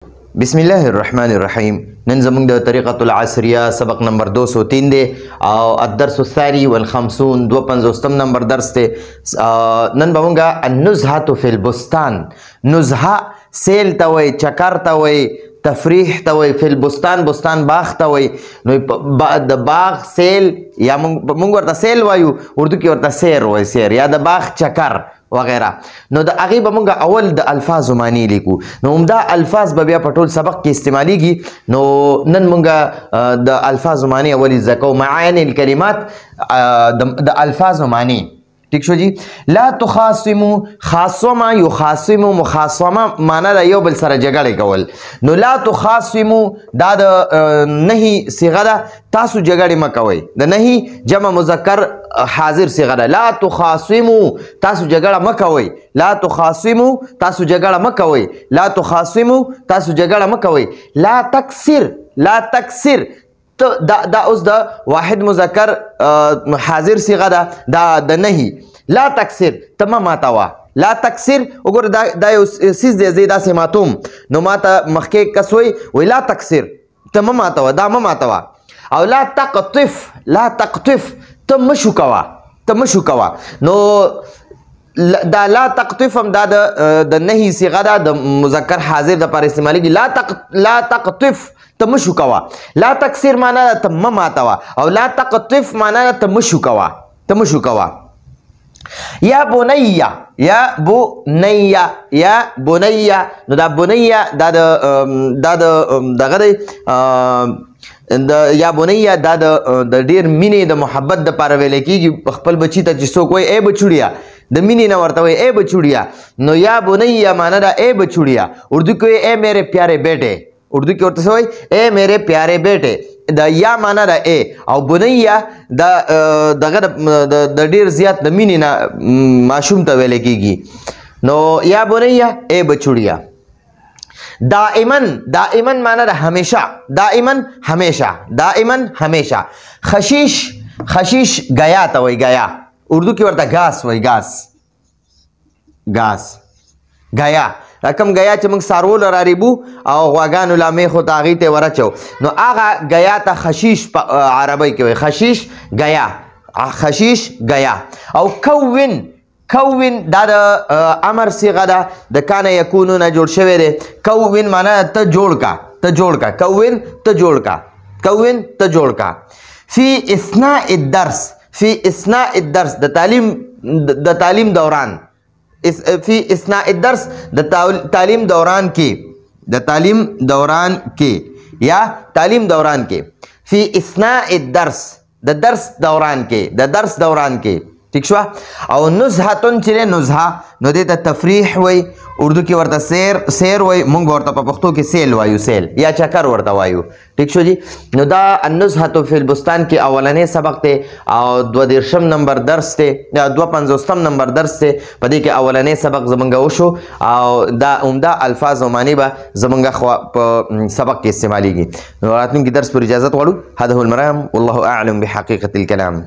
بسم الله الرحمن الرحیم. نن زمونږ د طریقة العصریه سبق نمبر 203 دی او الدرس الثاني والخمسون 250 نمبر درس دی. نن به مونږه النزهة فی البستان، نزهه سیل ته وایي، چکر ته وایي، تفریح ته وایي، فی البستان بستان باغ ته وایي. نو د باغ سیل یا مونږ ورته سیل وایو، اردو کې ورته سیر وایي، سیر یا د باغ چکر وغیرہ. نو د هغې به مونږ اول د الفاظو معنی لیکو. نو همدا الفاظ به بیا په ټول سبق کې استعمالیږي. نو نن مونږ د الفاظو معنی اول زده کوو. معانی الکلمات د الفاظو معنی. ٹھیک شو جی. لا تخاصمو، خاصما یخاصمو، مخاصمه معنا د یو بل سره جګړه کول. نو لا تخاصمو دا د نهي صيغه ده، تاسو جګړه مکوئ. د نهي جمع مذکر حاضر صيغه ده. لا تخاصمو تاسو جګړه مکوئ، لا تخاصمو تاسو جګړه مکوئ، لا تخاصمو تاسو جګړه مکوئ. لا تکسر، لا تکسر دا اوس د واحد مذکر حاضر صيغه ده، دا د نهي. لا تکسر ته مه ماتوه، لا تکسر. وګوره دا یو څیز دی، زه داسې ماتوم نو ماته مخکې کس وایي لا تکسر، ته مه ماتوه، دا مه ماتوه. او لا تقطف، لا تقطف ته مه شو کوه، ته مه شو کوه. نو دا لا تقطف هم دا د نهي صيغه ده، د مذکر حاضر د پر استعمالیږي. لا تقطف ته مه شو کوه. لا تکسر معنا ده ته مه ماتوه، او لا تقطف معنا ده ته مه شو کوه، ته مه شو کوه. یا بنیه، یا بنیه، یا بنیه. نو دا بنیه دا د دغه دی، یا بنیه دا د ډیر مینې د محبت د پاره ویل کېږي. خپل بچي ته چې څوک وایي ای بچوړیا، د مینې نه ورته وایي ای بچوړیا. نو یا بنیه معنا ده ای بچوړیا. اردو کې وایي ای میرے پیارے بیٹے، اردو کې ورته وایي اے میرے پیارے بیٹے. دا یا معنا ده اے، او بنیه دغه د ډیر زیات د مینې نه ماشوم ته ویل کېږي. نو یا بنیه اے بچوړیا. دائما، دائما معنا ده همیشه، دائما همیشه، دائما همیشه. خشیش، خشیش گیا ته وایي، گیا. اردو کې ورته گاس وایي، گاس، گاس، گیا. کم گیا چې موږ څاروو له راریبو او غواګانو لا میخو ته هغې ته ورچو، نو هغه گیا ته خشیش په عربی کې وایي، خشیش گیا، خشیش گیا. او کون، کون دا د امر صيغه ده، د کان یکونو نه جوړ شوی دی. کون معنا ته جوړ کا، ته جوړ کا، کون ته جوړ کا، کون ته جوړ کا. فی اثناء الدرس، فی اثناء الدرس د تعلیم دوران، فی اثناء الدرس د تعلیم دوران کې، د تعلیم دوران کې یا تعلیم دوران کې. فی اثناء الدرس د درس دوران کې، د درس دوران کې. ٹھیک شو. او نزهتون چې نزهه نو دې ته تفریح وایي، اردو کې ورته سیر، سیر وایي، مونږ ورته په پښتو کې سیل وایو، سیل یا چکر ورته وایو. ټیک شو جی. نو دا النزهة فی البستان کې اولنې سبق دی او 22 نمبر درس دی، 250 نمبر درس دی. په دې کې اولنې سبق زمونږ وشو او دا عمده الفاظ او معنی به زمونږ په سبق کې استعمالیږي. نو راتلونکي درس پر اجازت غواړو. هذا هو المرام، والله اعلم بحقیقة الكلام.